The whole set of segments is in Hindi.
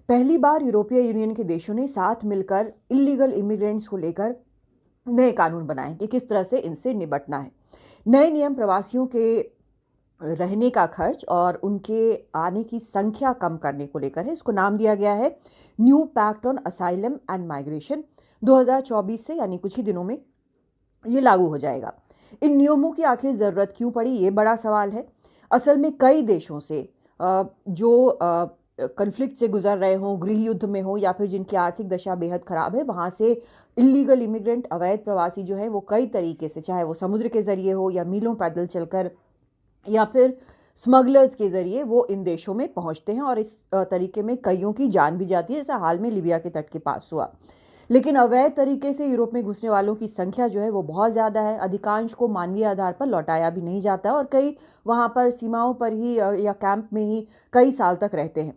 पहली बार यूरोपीय यूनियन के देशों ने साथ मिलकर इलीगल इमिग्रेंट्स को लेकर नए कानून बनाए कि किस तरह से इनसे निपटना है। नए नियम प्रवासियों के रहने का खर्च और उनके आने की संख्या कम करने को लेकर है। इसको नाम दिया गया है new pact on asylum and migration. 2024 से यानी कुछ ही दिनों में ये लागू हो जाएगा। इन नियमों की आखिर ज़रूरत क्यों पड़ी, ये बड़ा सवाल है। असल में कई देशों से जो कन्फ्लिक्ट से गुजर रहे हों, गृह युद्ध में हो या फिर जिनकी आर्थिक दशा बेहद ख़राब है, वहाँ से इलीगल इमिग्रेंट, अवैध प्रवासी जो है वो कई तरीके से, चाहे वो समुद्र के ज़रिए हो या मीलों पैदल चलकर या फिर स्मगलर्स के ज़रिए, वो इन देशों में पहुँचते हैं और इस तरीके में कईयों की जान भी जाती है, जैसा हाल में लीबिया के तट के पास हुआ। लेकिन अवैध तरीके से यूरोप में घुसने वालों की संख्या जो है वो बहुत ज़्यादा है। अधिकांश को मानवीय आधार पर लौटाया भी नहीं जाता और कई वहाँ पर सीमाओं पर ही या कैंप में ही कई साल तक रहते हैं।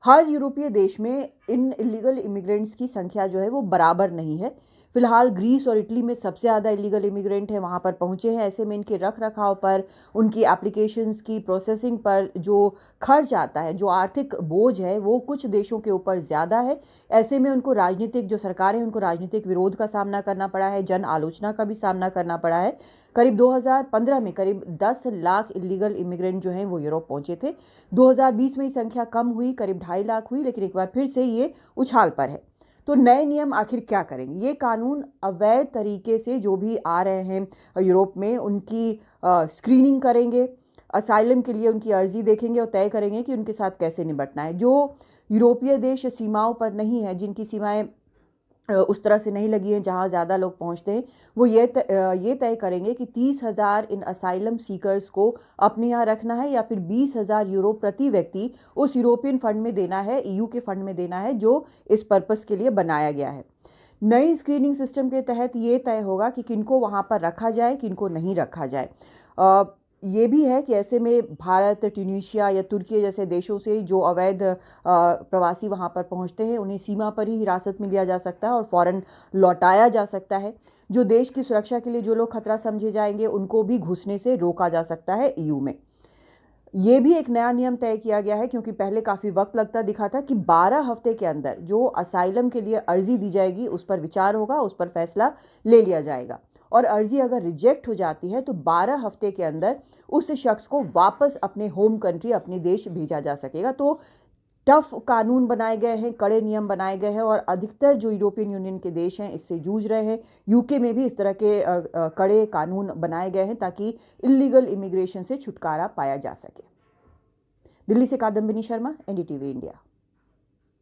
हर यूरोपीय देश में इन इलीगल इमिग्रेंट्स की संख्या जो है वो बराबर नहीं है। फिलहाल ग्रीस और इटली में सबसे ज़्यादा इलीगल इमिग्रेंट हैं, वहाँ पर पहुँचे हैं। ऐसे में इनके रख रखाव पर, उनकी एप्लीकेशंस की प्रोसेसिंग पर जो खर्च आता है, जो आर्थिक बोझ है, वो कुछ देशों के ऊपर ज़्यादा है। ऐसे में उनको राजनीतिक जो सरकार है, उनको राजनीतिक विरोध का सामना करना पड़ा है, जन आलोचना का भी सामना करना पड़ा है। करीब 2015 में करीब 10 लाख इलीगल इमिग्रेंट जो हैं वो यूरोप पहुंचे थे। 2020 में ये संख्या कम हुई, करीब 2.5 लाख हुई, लेकिन एक बार फिर से ये उछाल पर है। तो नए नियम आखिर क्या करेंगे? ये कानून अवैध तरीके से जो भी आ रहे हैं यूरोप में, उनकी स्क्रीनिंग करेंगे, असाइलम के लिए उनकी अर्जी देखेंगे और तय करेंगे कि उनके साथ कैसे निपटना है। जो यूरोपीय देश सीमाओं पर नहीं है, जिनकी सीमाएं उस तरह से नहीं लगी हैं जहाँ ज़्यादा लोग पहुँचते हैं, वो ये तय करेंगे कि 30,000 इन असाइलम सीकर्स को अपने यहाँ रखना है या फिर 20,000 यूरो प्रति व्यक्ति उस यूरोपियन फंड में देना है, ईयू के फंड में देना है जो इस पर्पस के लिए बनाया गया है। नई स्क्रीनिंग सिस्टम के तहत ये तय होगा कि किनको वहाँ पर रखा जाए, किनको नहीं रखा जाए। ये भी है कि ऐसे में भारत, ट्यूनीशिया या तुर्की जैसे देशों से जो अवैध प्रवासी वहाँ पर पहुँचते हैं, उन्हें सीमा पर ही हिरासत में लिया जा सकता है और फ़ौरन लौटाया जा सकता है। जो देश की सुरक्षा के लिए जो लोग खतरा समझे जाएंगे, उनको भी घुसने से रोका जा सकता है ईयू में। ये भी एक नया नियम तय किया गया है, क्योंकि पहले काफ़ी वक्त लगता दिखा था कि 12 हफ्ते के अंदर जो असाइलम के लिए अर्जी दी जाएगी उस पर विचार होगा, उस पर फैसला ले लिया जाएगा और अर्जी अगर रिजेक्ट हो जाती है तो 12 हफ्ते के अंदर उस शख्स को वापस अपने होम कंट्री, अपने देश भेजा जा सकेगा। तो टफ कानून बनाए गए हैं, कड़े नियम बनाए गए हैं और अधिकतर जो यूरोपियन यूनियन के देश हैं इससे जूझ रहे हैं। यूके में भी इस तरह के कड़े कानून बनाए गए हैं ताकि इलीगल इमिग्रेशन से छुटकारा पाया जा सके। दिल्ली से कादम्बिनी शर्मा, एनडीटीवी इंडिया।